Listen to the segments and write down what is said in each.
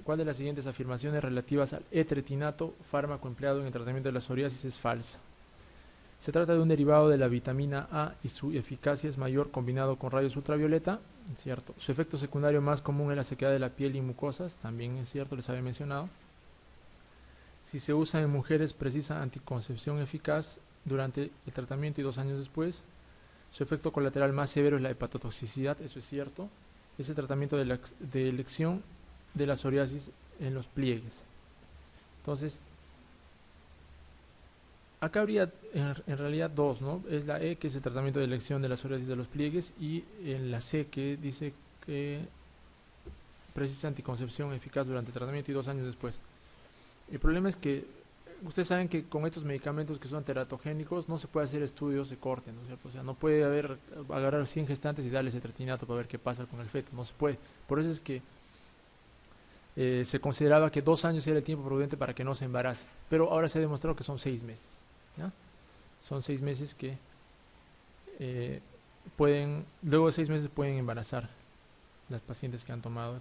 ¿Cuál de las siguientes afirmaciones relativas al etretinato, fármaco empleado en el tratamiento de la psoriasis, es falsa? Se trata de un derivado de la vitamina A y su eficacia es mayor combinado con rayos ultravioleta, cierto. Su efecto secundario más común es la sequedad de la piel y mucosas, también es cierto, les había mencionado. Si se usa en mujeres precisa anticoncepción eficaz durante el tratamiento y 2 años después. Su efecto colateral más severo es la hepatotoxicidad, eso es cierto. Es el tratamiento de elección de la psoriasis en los pliegues. Entonces, acá habría en realidad dos, ¿no? Es la E, que es el tratamiento de elección de la psoriasis de los pliegues, y en la C, que dice que precisa anticoncepción eficaz durante el tratamiento y 2 años después. El problema es que ustedes saben que con estos medicamentos que son teratogénicos no se puede hacer estudios de corte, ¿no es cierto? O sea, no puede agarrar 100 gestantes y darles etretinato para ver qué pasa con el feto, no se puede. Por eso es que se consideraba que 2 años era el tiempo prudente para que no se embarace, pero ahora se ha demostrado que son 6 meses, ¿ya? Son 6 meses que luego de 6 meses pueden embarazar las pacientes que han tomado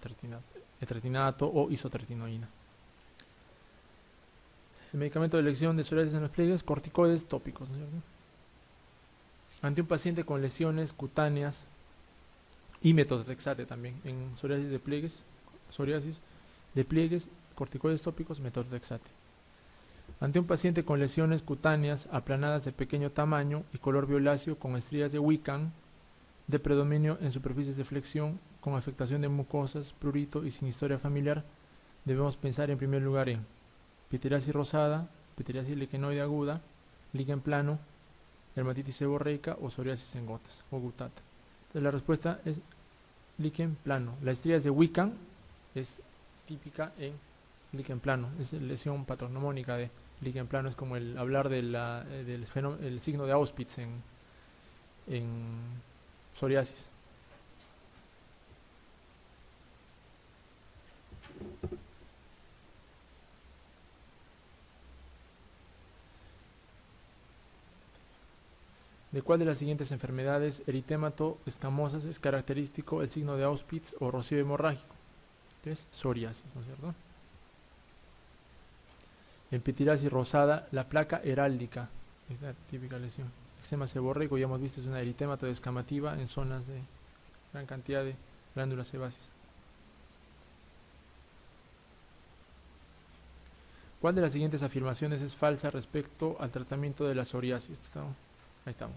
etretinato o isotretinoína. El medicamento de elección de psoriasis en los pliegues, corticoides tópicos, ¿no es cierto? Ante un paciente con lesiones cutáneas y metotrexate también en psoriasis de pliegues, corticoides tópicos, metotrexate. Ante un paciente con lesiones cutáneas aplanadas de pequeño tamaño y color violáceo con estrías de Wiccan, de predominio en superficies de flexión, con afectación de mucosas, prurito y sin historia familiar, debemos pensar en primer lugar en pityriasis rosada, pityriasis liquenoide aguda, líquen plano, dermatitis seborreica o psoriasis en gotas o gutata. Entonces la respuesta es líquen plano. La estrías de Wiccan es típica en líquen plano, es lesión patognomónica de líquen plano, es como el hablar del el signo de Auspitz en psoriasis. ¿De cuál de las siguientes enfermedades eritémato escamosas es característico el signo de Auspitz o rocío hemorrágico? Entonces, psoriasis, ¿no es cierto? En pityriasis rosada, la placa heráldica es la típica lesión. Eczema seborreico, ya hemos visto, es una eritémato descamativa en zonas de gran cantidad de glándulas sebáceas. ¿Cuál de las siguientes afirmaciones es falsa respecto al tratamiento de la psoriasis? Ahí estamos.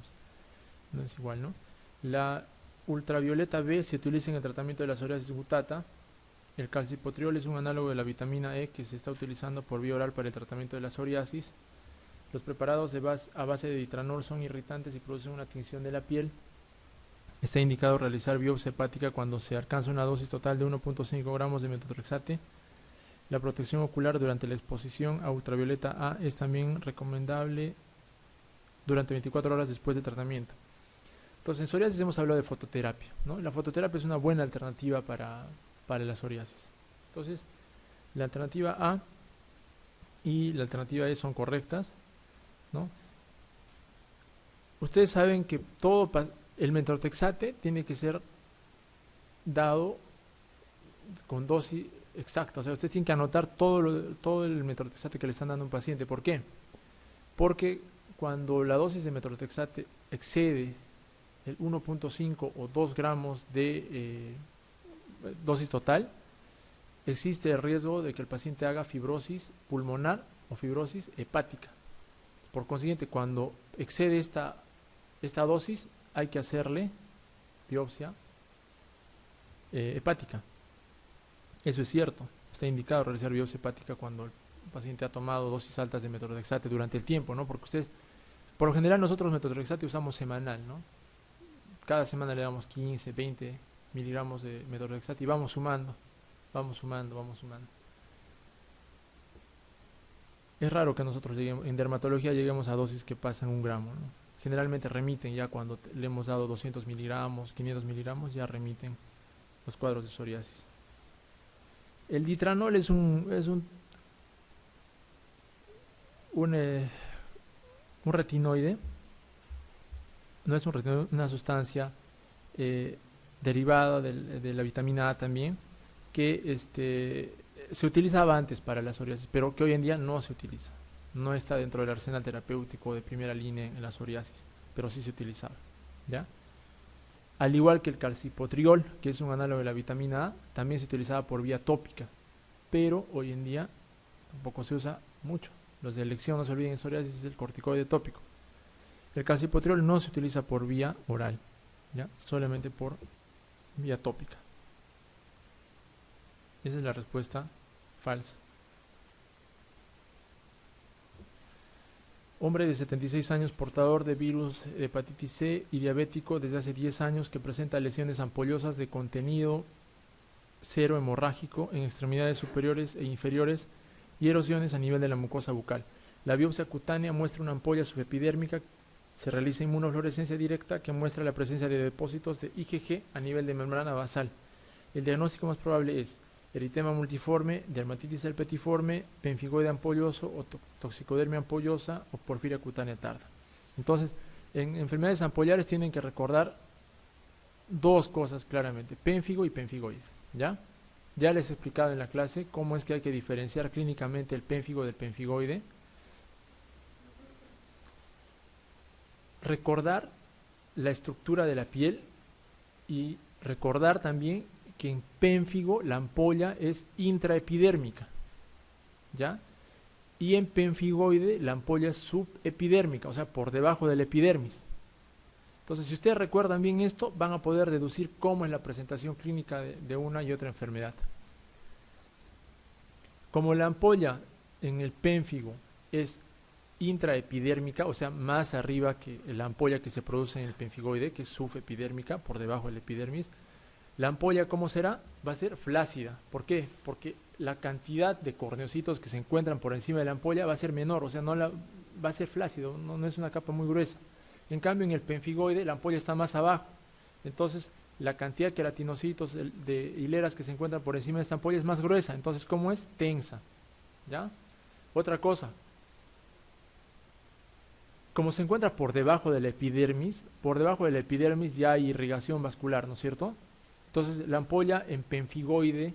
No es igual, ¿no? La ultravioleta B se utiliza en el tratamiento de la psoriasis gutata. El calcipotriol es un análogo de la vitamina E que se está utilizando por vía oral para el tratamiento de la psoriasis. Los preparados a base de ditranol son irritantes y producen una tinción de la piel. Está indicado realizar biopsia hepática cuando se alcanza una dosis total de 1.5 gramos de metotrexate. La protección ocular durante la exposición a ultravioleta A es también recomendable durante 24 horas después del tratamiento. Entonces, en psoriasis hemos hablado de fototerapia, ¿no? La fototerapia es una buena alternativa para la psoriasis. Entonces, la alternativa A y la alternativa E son correctas, ¿no? Ustedes saben que el metotrexate tiene que ser dado con dosis exacta, o sea, usted tiene que anotar todo el metotrexate que le están dando a un paciente. ¿Por qué? Porque cuando la dosis de metotrexate excede el 1.5 o 2 gramos de dosis total, existe el riesgo de que el paciente haga fibrosis pulmonar o fibrosis hepática. Por consiguiente, cuando excede esta dosis, hay que hacerle biopsia hepática. Eso es cierto, está indicado realizar biopsia hepática cuando el paciente ha tomado dosis altas de metotrexate durante el tiempo, ¿no? Porque por lo general nosotros metotrexate usamos semanal, ¿no? Cada semana le damos 15, 20 miligramos de metotrexate y vamos sumando. Es raro que nosotros en dermatología lleguemos a dosis que pasan 1 gramo, ¿no? Generalmente remiten ya cuando le hemos dado 200 miligramos, 500 miligramos, ya remiten los cuadros de psoriasis. El ditranol es un retinoide, no es un retinoide, una sustancia derivada de la vitamina A también, que se utilizaba antes para la psoriasis, pero que hoy en día no se utiliza. No está dentro del arsenal terapéutico de primera línea en la psoriasis, pero sí se utilizaba, ¿ya? Al igual que el calcipotriol, que es un análogo de la vitamina A, también se utilizaba por vía tópica, pero hoy en día tampoco se usa mucho. Los de elección, no se olviden, en psoriasis es el corticoide tópico. El calcipotriol no se utiliza por vía oral, ¿ya? Solamente por vía tópica. Esa es la respuesta falsa. Hombre de 76 años, portador de virus de hepatitis C y diabético desde hace 10 años, que presenta lesiones ampollosas de contenido cero hemorrágico en extremidades superiores e inferiores y erosiones a nivel de la mucosa bucal. La biopsia cutánea muestra una ampolla subepidérmica. Se realiza inmunofluorescencia directa que muestra la presencia de depósitos de IgG a nivel de membrana basal. El diagnóstico más probable es eritema multiforme, dermatitis salpetiforme, pemfigoide ampolloso o toxicodermia ampollosa o porfiria cutánea tarda. Entonces, en enfermedades ampollares tienen que recordar dos cosas claramente, pénfigo y pemfigoide, ¿ya? Ya les he explicado en la clase cómo es que hay que diferenciar clínicamente el pénfigo del pemfigoide. Recordar la estructura de la piel y recordar también que en pénfigo la ampolla es intraepidérmica, ¿ya? Y en pemfigoide la ampolla es subepidérmica, o sea, por debajo del epidermis. Entonces, si ustedes recuerdan bien esto, van a poder deducir cómo es la presentación clínica de una y otra enfermedad. Como la ampolla en el pénfigo es intraepidérmica, o sea, más arriba que la ampolla que se produce en el pemfigoide, que es subepidérmica, por debajo del epidermis, la ampolla, ¿cómo será? Va a ser flácida. ¿Por qué? Porque la cantidad de corneocitos que se encuentran por encima de la ampolla va a ser menor, o sea, va a ser flácido, no es una capa muy gruesa. En cambio, en el pemfigoide la ampolla está más abajo, entonces la cantidad de queratinocitos de hileras que se encuentran por encima de esta ampolla es más gruesa, entonces, ¿cómo es? Tensa, ¿ya? Otra cosa, como se encuentra por debajo del epidermis ya hay irrigación vascular, ¿no es cierto? Entonces, la ampolla en pemfigoide,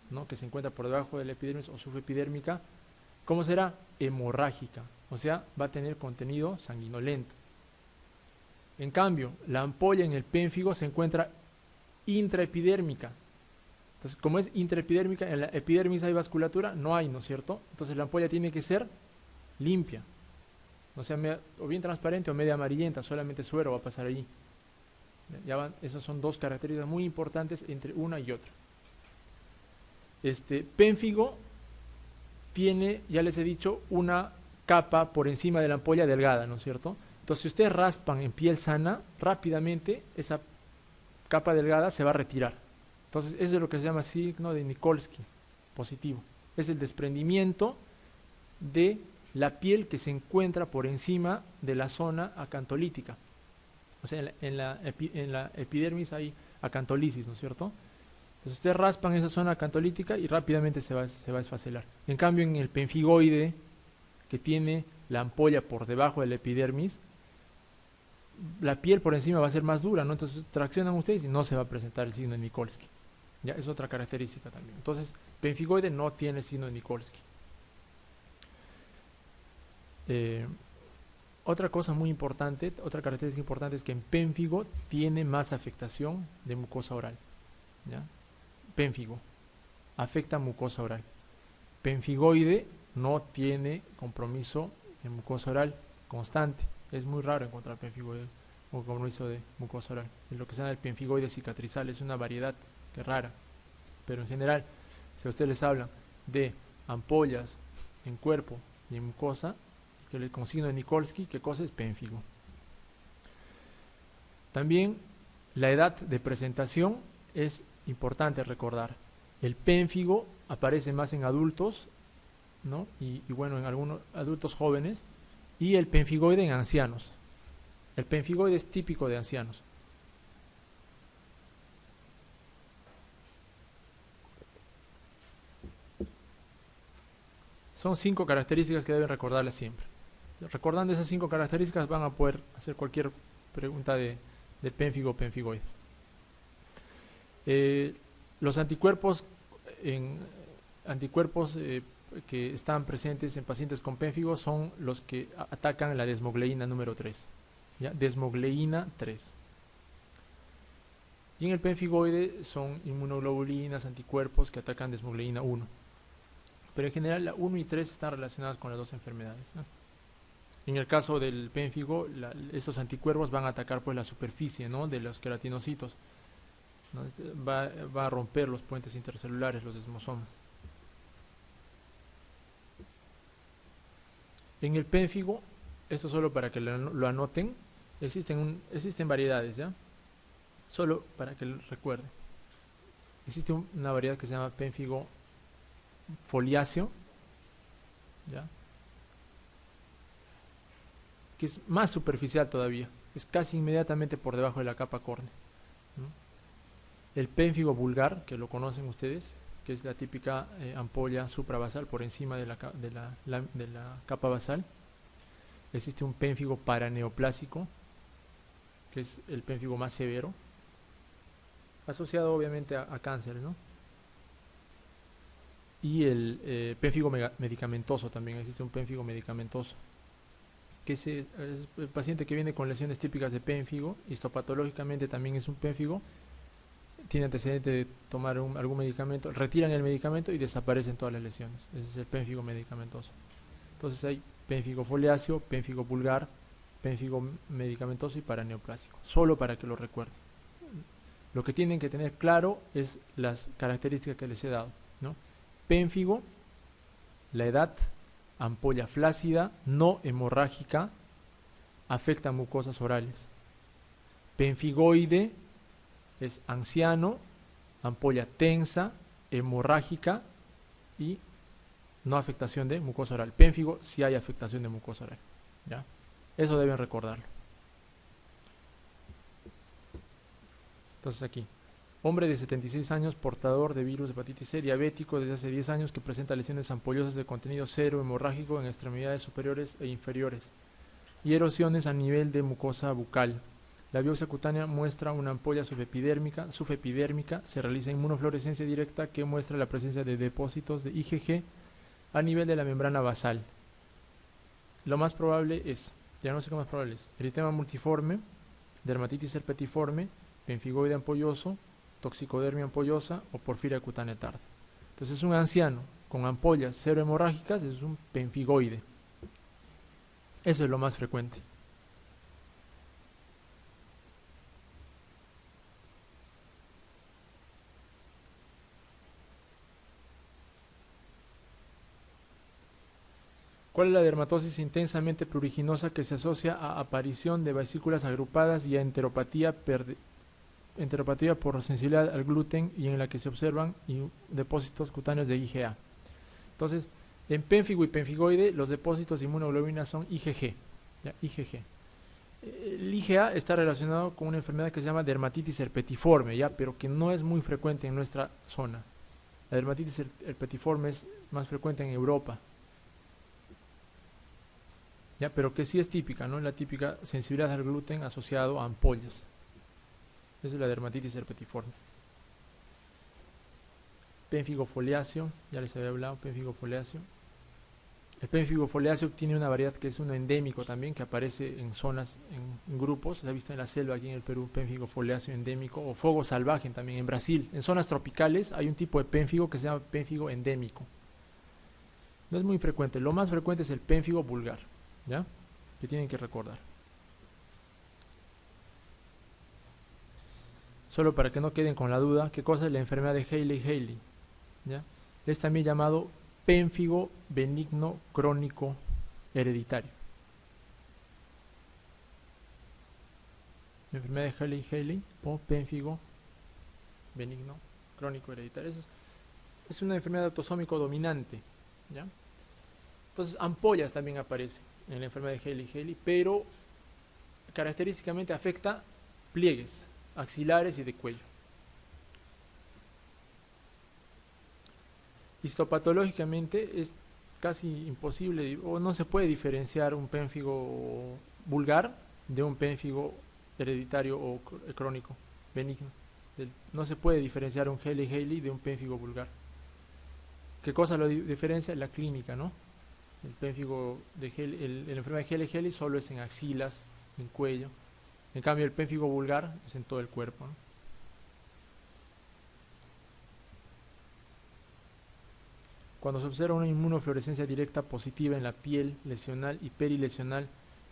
¿no?, que se encuentra por debajo del epidermis o subepidérmica, ¿cómo será? Hemorrágica, o sea, va a tener contenido sanguinolento. En cambio, la ampolla en el pénfigo se encuentra intraepidérmica. Entonces, como es intraepidérmica, en la epidermis hay vasculatura, no hay, ¿no es cierto? Entonces, la ampolla tiene que ser limpia, o sea, o bien transparente o media amarillenta, solamente suero va a pasar allí. Esas son dos características muy importantes entre una y otra. Pénfigo tiene, ya les he dicho, una capa por encima de la ampolla delgada, ¿no es cierto? Entonces, si ustedes raspan en piel sana, rápidamente esa capa delgada se va a retirar. Entonces, eso es lo que se llama signo de Nikolsky positivo. Es el desprendimiento de la piel que se encuentra por encima de la zona acantolítica. O sea, en la epidermis hay acantolisis, ¿no es cierto? Entonces, ustedes raspan esa zona acantolítica y rápidamente se va a desfacelar. En cambio, en el pemfigoide, que tiene la ampolla por debajo del epidermis, la piel por encima va a ser más dura, ¿no? Entonces traccionan ustedes y no se va a presentar el signo de Nikolsky. Ya es otra característica también. Entonces, pemfigoide no tiene signo de Nikolsky. Otra cosa muy importante, otra característica importante es que en pénfigo tiene más afectación de mucosa oral, ¿ya? Pénfigo afecta mucosa oral. Pemfigoide no tiene compromiso en mucosa oral constante. Es muy raro encontrar pemfigoide con compromiso de mucosa oral. En lo que se llama el pemfigoide cicatrizal es una variedad que es rara. Pero en general, si a ustedes les hablan de ampollas en cuerpo y en mucosa, que le consigno de Nikolsky, ¿qué cosa es pénfigo? También la edad de presentación es importante recordar. El pénfigo aparece más en adultos, ¿no? Y bueno, en algunos adultos jóvenes, y el pemfigoide en ancianos. El pemfigoide es típico de ancianos. Son 5 características que deben recordarles siempre. Recordando esas 5 características van a poder hacer cualquier pregunta del pénfigo o pemfigoide. Los anticuerpos anticuerpos que están presentes en pacientes con pénfigo son los que atacan la desmogleína número 3, ¿ya? Desmogleína 3. Y en el pénfigoide son inmunoglobulinas, anticuerpos que atacan desmogleína 1. Pero en general la 1 y 3 están relacionadas con las dos enfermedades, ¿no? En el caso del pénfigo, estos anticuerpos van a atacar pues la superficie, ¿no?, de los queratinocitos, ¿no? Va a romper los puentes intercelulares, los desmosomas. En el pénfigo, esto solo para que lo anoten, existen variedades, ¿ya? Solo para que lo recuerden. Existe una variedad que se llama pénfigo foliáceo, ¿ya?, que es más superficial todavía, es casi inmediatamente por debajo de la capa córnea, ¿no? El pénfigo vulgar, que lo conocen ustedes, que es la típica ampolla suprabasal por encima de la capa basal. Existe un pénfigo paraneoplásico, que es el pénfigo más severo, asociado obviamente a cáncer, ¿no? Y el pénfigo medicamentoso también, existe un pénfigo medicamentoso, que es el paciente que viene con lesiones típicas de pénfigo, histopatológicamente también es un pénfigo, tiene antecedente de tomar algún medicamento, retiran el medicamento y desaparecen todas las lesiones. Ese es el pénfigo medicamentoso. Entonces hay pénfigo foliáceo, pénfigo vulgar, pénfigo medicamentoso y paraneoplásico, solo para que lo recuerden. Lo que tienen que tener claro es las características que les he dado, ¿no? Pénfigo, la edad, ampolla flácida, no hemorrágica, afecta mucosas orales. Pénfigoide es anciano, ampolla tensa, hemorrágica y no afectación de mucosa oral. Pénfigo sí hay afectación de mucosa oral, ¿ya? Eso deben recordarlo. Entonces aquí, hombre de 76 años, portador de virus de hepatitis C, diabético desde hace 10 años, que presenta lesiones ampollosas de contenido cero, hemorrágico en extremidades superiores e inferiores y erosiones a nivel de mucosa bucal. La biopsia cutánea muestra una ampolla subepidérmica, se realiza inmunofluorescencia directa que muestra la presencia de depósitos de IgG a nivel de la membrana basal. Lo más probable es, diagnóstico más probable es eritema multiforme, dermatitis herpetiforme, pénfigoide ampolloso, toxicodermia ampollosa o porfiria cutánea tarda. Entonces es un anciano con ampollas cero hemorrágicas, es un pénfigoide. Eso es lo más frecuente. ¿Cuál es la dermatosis intensamente pruriginosa que se asocia a aparición de vesículas agrupadas y a enteropatía por sensibilidad al gluten y en la que se observan depósitos cutáneos de IgA? Entonces, en pénfigo y pénfigoide los depósitos de inmunoglobulinas son IgG, ¿ya? IgG. El IgA está relacionado con una enfermedad que se llama dermatitis herpetiforme, ¿ya?, pero que no es muy frecuente en nuestra zona. La dermatitis herpetiforme es más frecuente en Europa, ¿ya?, pero que sí es típica, ¿no? La típica sensibilidad al gluten asociado a ampollas. Esa es la dermatitis herpetiforme. Pénfigo foliáceo, ya les había hablado, pénfigo foliáceo. El pénfigo foliáceo tiene una variedad que es uno endémico también, que aparece en zonas, en grupos. Se ha visto en la selva aquí en el Perú, pénfigo foliáceo endémico, o fogo salvaje también en Brasil. En zonas tropicales hay un tipo de pénfigo que se llama pénfigo endémico. No es muy frecuente, lo más frecuente es el pénfigo vulgar, ¿ya?, que tienen que recordar. Solo para que no queden con la duda, ¿qué cosa es la enfermedad de Hailey-Hailey? ¿Ya? Es también llamado pénfigo benigno crónico hereditario. La enfermedad de Hailey-Hailey o pénfigo benigno crónico hereditario. Es una enfermedad autosómico dominante, ¿ya? Entonces, ampollas también aparece en la enfermedad de Hailey-Hailey, pero característicamente afecta pliegues axilares y de cuello. Histopatológicamente es casi imposible o no se puede diferenciar un pénfigo vulgar de un pénfigo hereditario o crónico benigno. No se puede diferenciar un Hailey-Hailey de un pénfigo vulgar. ¿Qué cosa lo diferencia? La clínica, ¿no? El pénfigo de el enfermedad de Hailey-Hailey solo es en axilas, en cuello. En cambio, el pénfigo vulgar es en todo el cuerpo, ¿no? Cuando se observa una inmunofluorescencia directa positiva en la piel lesional y perilesional,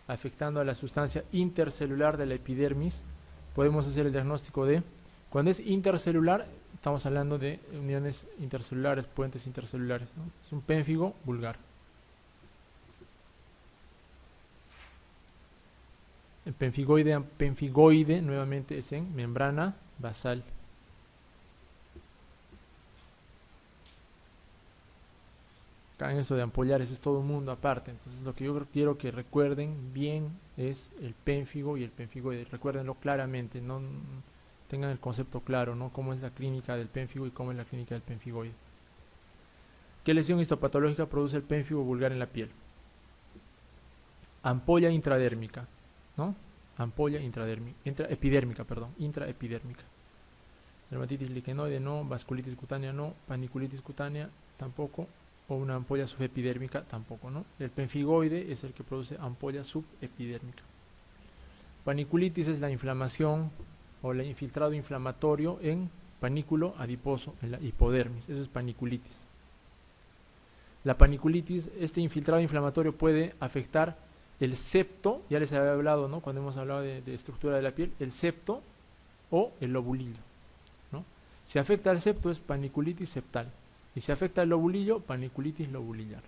afectando a la sustancia intercelular de la epidermis, podemos hacer el diagnóstico de, cuando es intercelular, estamos hablando de uniones intercelulares, puentes intercelulares, ¿no? Es un pénfigo vulgar. El penfigoide nuevamente es en membrana basal. Acá en eso de ampollar, es todo un mundo aparte. Entonces lo que yo quiero que recuerden bien es el pénfigo y el penfigoide. Recuérdenlo claramente, no tengan el concepto claro, ¿no? Cómo es la clínica del pénfigo y cómo es la clínica del penfigoide. ¿Qué lesión histopatológica produce el pénfigo vulgar en la piel? Ampolla intradérmica, ¿no? Ampolla intraepidérmica. Dermatitis liquenoide no, vasculitis cutánea no, paniculitis cutánea tampoco, o una ampolla subepidérmica tampoco, ¿no? El penfigoide es el que produce ampolla subepidérmica. Paniculitis es la inflamación o el infiltrado inflamatorio en panículo adiposo, en la hipodermis, eso es paniculitis. La paniculitis, este infiltrado inflamatorio puede afectar el septo, ya les había hablado, ¿no? Cuando hemos hablado de estructura de la piel, el septo o el lobulillo, ¿no? Si afecta al septo es paniculitis septal, y si afecta al lobulillo, paniculitis lobulillar.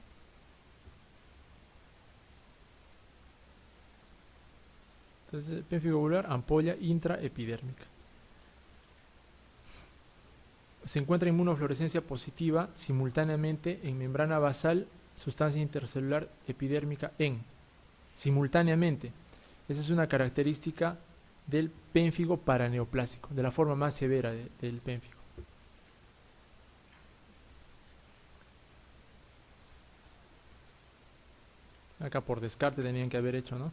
Entonces, pénfigo vulgar, ampolla intraepidérmica. Se encuentra inmunofluorescencia positiva simultáneamente en membrana basal, sustancia intercelular epidérmica simultáneamente. Esa es una característica del pénfigo paraneoplásico, de la forma más severa del pénfigo. Acá por descarte tenían que haber hecho, ¿no?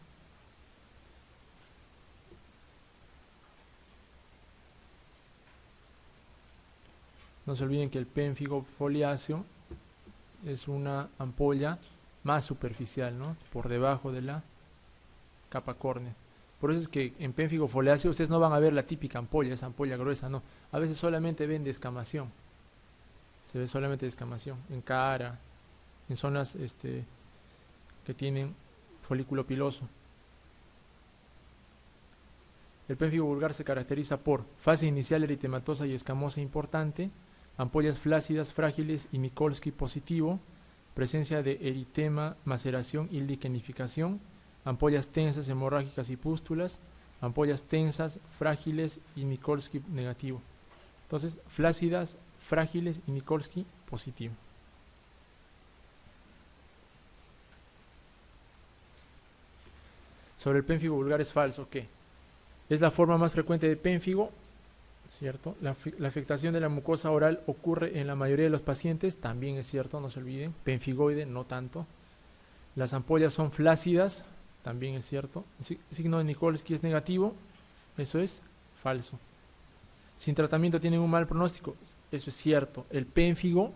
No se olviden que el pénfigo foliáceo es una ampolla más superficial, ¿no? Por debajo de la capa córnea. Por eso es que en pénfigo foliáceo ustedes no van a ver la típica ampolla, esa ampolla gruesa, no. A veces solamente ven descamación. Se ve solamente descamación en cara, en zonas que tienen folículo piloso. El pénfigo vulgar se caracteriza por fase inicial eritematosa y escamosa importante, ampollas flácidas, frágiles y Mikulski positivo, presencia de eritema, maceración y liquenificación, ampollas tensas, hemorrágicas y pústulas, ampollas tensas, frágiles y Mikulski negativo. Entonces, flácidas, frágiles y Mikulski positivo. Sobre el pénfigo vulgar es falso, ¿qué? Es la forma más frecuente de pénfigo, ¿cierto? La afectación de la mucosa oral ocurre en la mayoría de los pacientes, también es cierto, no se olviden. Penfigoide, no tanto. Las ampollas son flácidas, también es cierto. El signo de Mikulski es negativo, eso es falso. Sin tratamiento tienen un mal pronóstico, eso es cierto. El pénfigo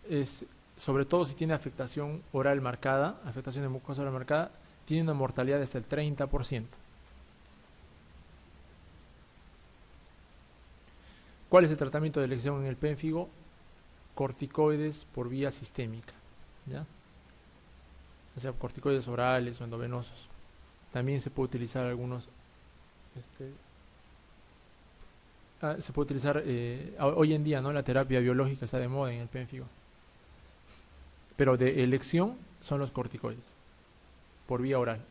es, sobre todo si tiene afectación oral marcada, afectación de mucosa oral marcada, tiene una mortalidad de hasta el 30%. ¿Cuál es el tratamiento de elección en el pénfigo? Corticoides por vía sistémica, ¿ya? O sea, corticoides orales o endovenosos. También se puede utilizar algunos, se puede utilizar hoy en día, ¿no? La terapia biológica está de moda en el pénfigo. Pero de elección son los corticoides por vía oral.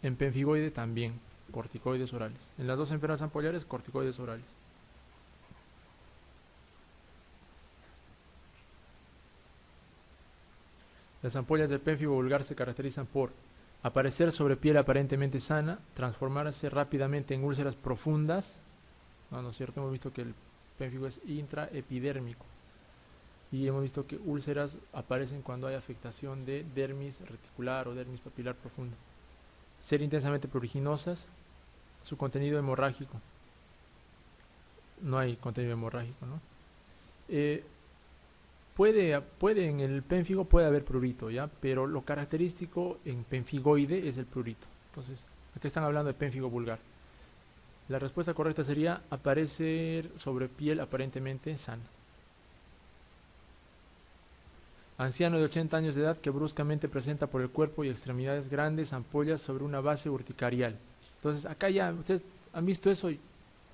En penfigoide también, corticoides orales. En las dos enfermedades ampollares, corticoides orales. Las ampollas del pénfigo vulgar se caracterizan por aparecer sobre piel aparentemente sana, transformarse rápidamente en úlceras profundas. ¿No es cierto? Hemos visto que el pénfigo es intraepidérmico. Y hemos visto que úlceras aparecen cuando hay afectación de dermis reticular o dermis papilar profunda. Ser intensamente pruriginosas, su contenido hemorrágico. no hay contenido hemorrágico, ¿no? Puede en el pénfigo puede haber prurito, ¿ya? Pero lo característico en penfigoide es el prurito. Entonces, aquí están hablando de pénfigo vulgar. La respuesta correcta sería aparecer sobre piel aparentemente sana. Anciano de 80 años de edad que bruscamente presenta por el cuerpo y extremidades grandes ampollas sobre una base urticarial. Entonces, acá ya ustedes han visto eso y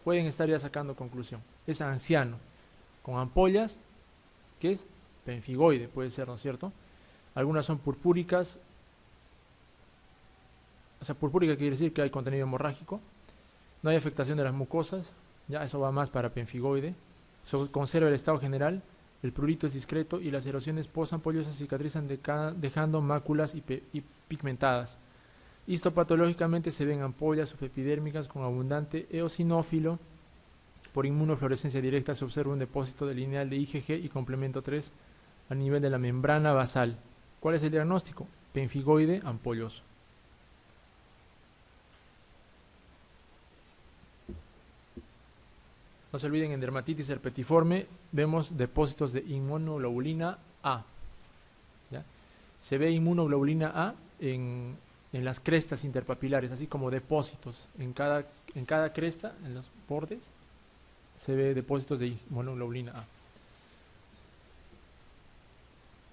pueden estar ya sacando conclusión. Es anciano, con ampollas, que es penfigoide, puede ser, ¿no es cierto? Algunas son purpúricas, o sea, purpúrica quiere decir que hay contenido hemorrágico, no hay afectación de las mucosas, ya eso va más para penfigoide, se conserva el estado general, el prurito es discreto y las erosiones posampollosas cicatrizan dejando máculas y pigmentadas. Histopatológicamente se ven ampollas subepidérmicas con abundante eosinófilo. Por inmunofluorescencia directa se observa un depósito de lineal de IgG y complemento 3 a nivel de la membrana basal. ¿Cuál es el diagnóstico? Penfigoide ampolloso. No se olviden, en dermatitis herpetiforme vemos depósitos de inmunoglobulina A. ¿Ya? Se ve inmunoglobulina A en las crestas interpapilares, así como depósitos. En cada cresta, en los bordes, se ve depósitos de inmunoglobulina A.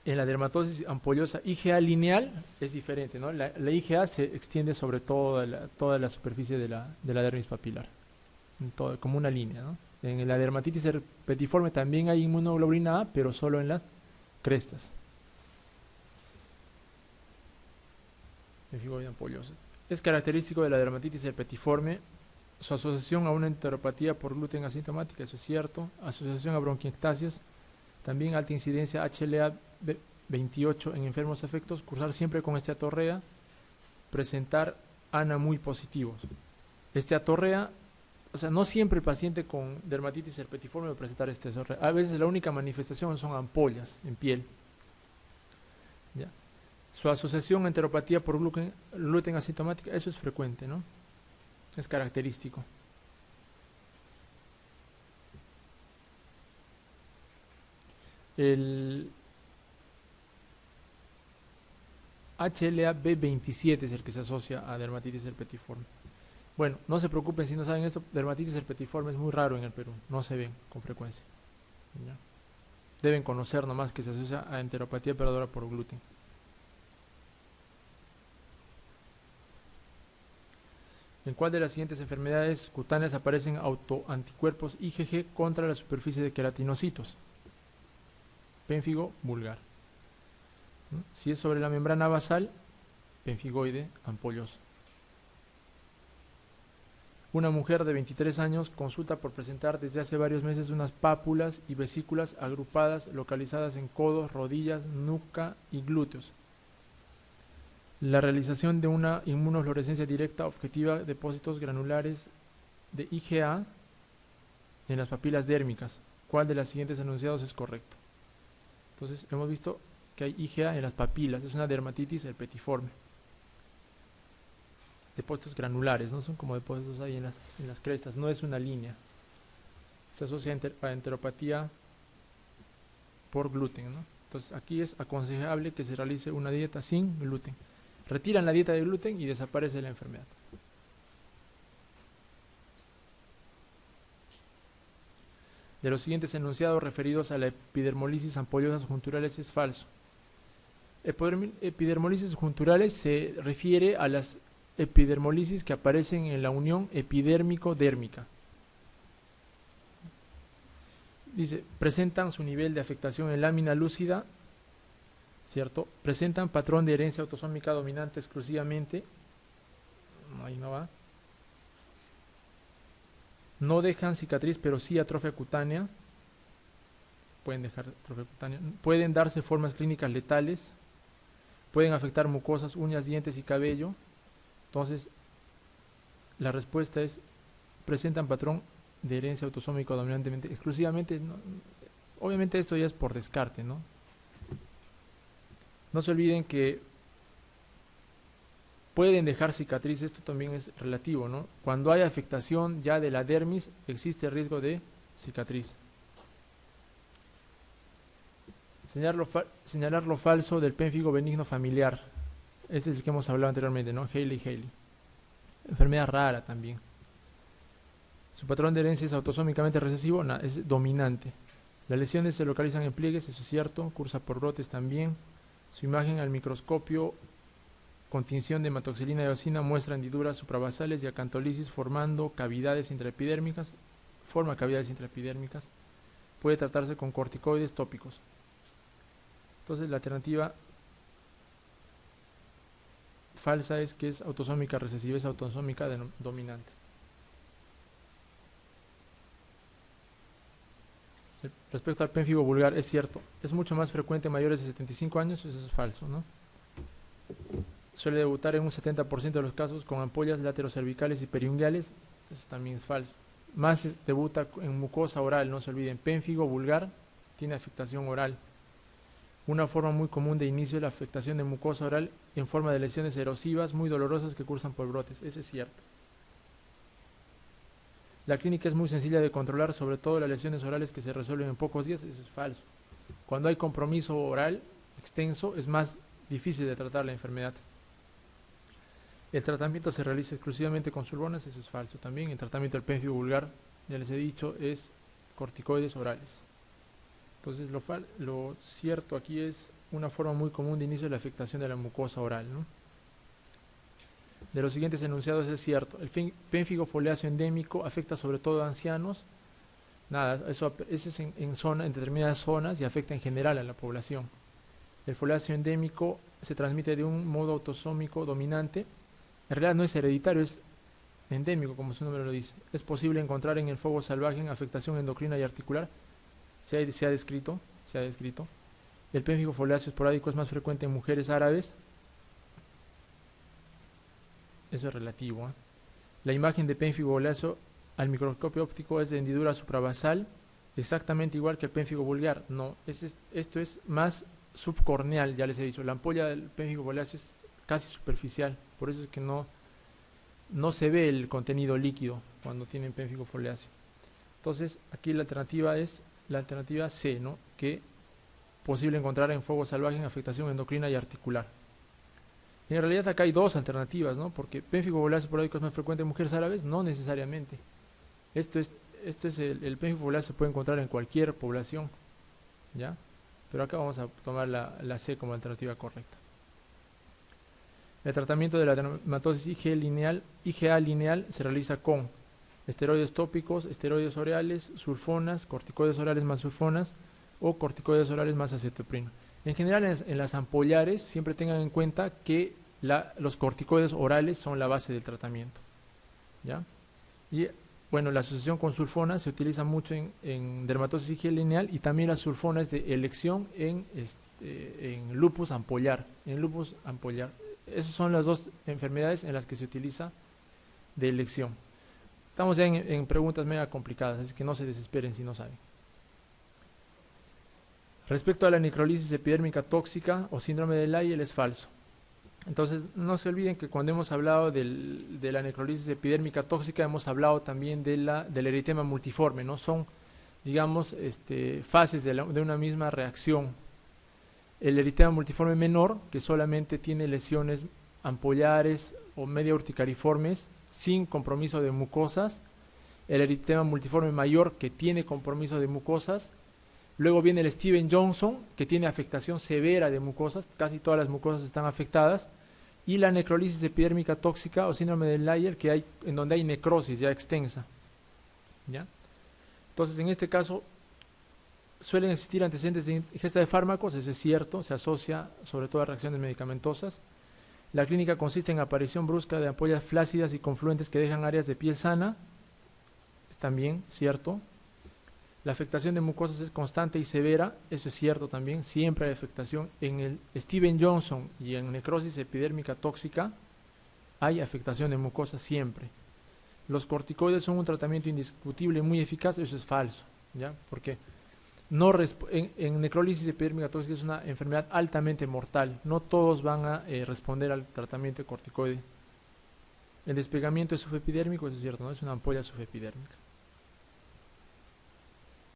En la dermatosis ampollosa IgA lineal es diferente, ¿no? La IgA se extiende sobre toda la superficie de la dermis papilar, como una línea, ¿no? En la dermatitis herpetiforme también hay inmunoglobulina A, pero solo en las crestas. Penfigoide ampolloso. Es característico de la dermatitis herpetiforme su asociación a una enteropatía por gluten asintomática, eso es cierto. Asociación a bronquiectasias, también alta incidencia HLA-28 en enfermos afectos, cursar siempre con esteatorrea, presentar ANA muy positivos. Esteatorrea, o sea, no siempre el paciente con dermatitis herpetiforme va a presentar esteatorrea. A veces la única manifestación son ampollas en piel. ¿Ya? Su asociación a enteropatía por gluten asintomática, eso es frecuente, ¿no? Es característico. El HLA-B27 es el que se asocia a dermatitis herpetiforme. Bueno, no se preocupen si no saben esto, dermatitis herpetiforme es muy raro en el Perú, no se ven con frecuencia. ¿Ya? Deben conocer nomás que se asocia a enteropatía operadora por gluten. ¿En cuál de las siguientes enfermedades cutáneas aparecen autoanticuerpos IgG contra la superficie de queratinocitos? Pénfigo vulgar. Si es sobre la membrana basal, penfigoide ampolloso. Una mujer de 23 años consulta por presentar desde hace varios meses unas pápulas y vesículas agrupadas localizadas en codos, rodillas, nuca y glúteos. La realización de una inmunofluorescencia directa objetiva, depósitos granulares de IgA en las papilas dérmicas. ¿Cuál de los siguientes enunciados es correcto? Entonces, hemos visto que hay IgA en las papilas, es una dermatitis herpetiforme. Depósitos granulares, no son como depósitos ahí en las crestas, no es una línea. Se asocia a enteropatía por gluten, ¿no? Entonces, aquí es aconsejable que se realice una dieta sin gluten. Retiran la dieta de gluten y desaparece la enfermedad. De los siguientes enunciados referidos a la epidermolisis ampollosa junturales es falso. Epidermolisis junturales se refiere a las epidermolisis que aparecen en la unión epidérmico-dérmica. Dice, presentan su nivel de afectación en lámina lúcida, ¿cierto? Presentan patrón de herencia autosómica dominante exclusivamente. Ahí no va. No dejan cicatriz, pero sí atrofia cutánea. Pueden dejar atrofia cutánea. Pueden darse formas clínicas letales. Pueden afectar mucosas, uñas, dientes y cabello. Entonces, la respuesta es, presentan patrón de herencia autosómica dominantemente exclusivamente. No, obviamente esto ya es por descarte, ¿no? No se olviden que pueden dejar cicatriz, esto también es relativo, ¿no? Cuando hay afectación ya de la dermis, existe riesgo de cicatriz. Señalar lo falso del pénfigo benigno familiar. Este es el que hemos hablado anteriormente, ¿no? Haley. Enfermedad rara también. Su patrón de herencia es autosómicamente recesivo, es dominante. Las lesiones se localizan en pliegues, eso es cierto, cursa por brotes también. Su imagen al microscopio con tinción de hematoxilina y eosina muestra hendiduras suprabasales y acantolisis formando cavidades intraepidérmicas. Puede tratarse con corticoides tópicos. Entonces la alternativa falsa es que es autosómica recesiva, es autosómica dominante. Respecto al pénfigo vulgar, es cierto, es mucho más frecuente en mayores de 75 años, eso es falso, ¿no? Suele debutar en un 70% de los casos con ampollas laterocervicales y periunguales, eso también es falso. Más debuta en mucosa oral, no se olviden, pénfigo vulgar tiene afectación oral. Una forma muy común de inicio es la afectación de mucosa oral en forma de lesiones erosivas muy dolorosas que cursan por brotes, eso es cierto. La clínica es muy sencilla de controlar, sobre todo las lesiones orales que se resuelven en pocos días, eso es falso. Cuando hay compromiso oral extenso es más difícil de tratar la enfermedad. El tratamiento se realiza exclusivamente con sulfonas, eso es falso también. El tratamiento del pénfigo vulgar, ya les he dicho, es corticoides orales. Entonces lo cierto aquí es una forma muy común de inicio de la afectación de la mucosa oral, ¿no? De los siguientes enunciados es cierto. El pénfigo foliáceo endémico afecta sobre todo a ancianos. Nada, eso es en determinadas zonas y afecta en general a la población. El foliáceo endémico se transmite de un modo autosómico dominante. En realidad no es hereditario, es endémico, como su nombre lo dice. Es posible encontrar en el fuego salvaje en afectación endocrina y articular. Se ha descrito. El pénfigo foliáceo esporádico es más frecuente en mujeres árabes. Eso es relativo, ¿eh? La imagen de pénfigo foliáceo al microscopio óptico es de hendidura suprabasal, exactamente igual que el pénfigo vulgar. No, esto es más subcorneal, ya les he dicho. La ampolla del pénfigo foliáceo es casi superficial, por eso es que no se ve el contenido líquido cuando tienen pénfigo foliáceo. Entonces, aquí la alternativa C, ¿no? Que posible encontrar en fuego salvaje en afectación endocrina y articular. En realidad acá hay dos alternativas, ¿no? Porque pénfigo foliáceo esporádico es más frecuente en mujeres árabes, no necesariamente. El pénfigo foliáceo se puede encontrar en cualquier población, ¿ya? Pero acá vamos a tomar la C como alternativa correcta. El tratamiento de la dermatosis IgA lineal se realiza con esteroides tópicos, esteroides orales, sulfonas, corticoides orales más sulfonas o corticoides orales más acetoprino. En general, en las ampollares siempre tengan en cuenta que los corticoides orales son la base del tratamiento, ¿ya? Y bueno, la asociación con sulfonas se utiliza mucho en dermatosis IgA lineal y también la sulfona es de elección en lupus ampollar. Esas son las dos enfermedades en las que se utiliza de elección. Estamos ya en preguntas mega complicadas, así que no se desesperen si no saben. Respecto a la necrolisis epidérmica tóxica o síndrome de Lyell es falso. Entonces no se olviden que cuando hemos hablado de la necrolisis epidérmica tóxica hemos hablado también del eritema multiforme, ¿no? Son, digamos, fases de una misma reacción. El eritema multiforme menor, que solamente tiene lesiones ampollares o media urticariformes sin compromiso de mucosas. El eritema multiforme mayor, que tiene compromiso de mucosas. Luego viene el Stevens-Johnson, que tiene afectación severa de mucosas, casi todas las mucosas están afectadas, y la necrolisis epidérmica tóxica o síndrome de Lyell, en donde hay necrosis ya extensa, ¿ya? Entonces, en este caso, suelen existir antecedentes de ingesta de fármacos, eso es cierto, se asocia sobre todo a reacciones medicamentosas. La clínica consiste en aparición brusca de ampollas flácidas y confluentes que dejan áreas de piel sana, es también cierto. La afectación de mucosas es constante y severa, eso es cierto también, siempre hay afectación. En el Stevens-Johnson y en necrosis epidérmica tóxica hay afectación de mucosas siempre. Los corticoides son un tratamiento indiscutible y muy eficaz, eso es falso, ¿ya? Porque en necrólisis epidérmica tóxica es una enfermedad altamente mortal, no todos van a responder al tratamiento de corticoide. El despegamiento es subepidérmico, eso es cierto, ¿no? Es una ampolla subepidérmica.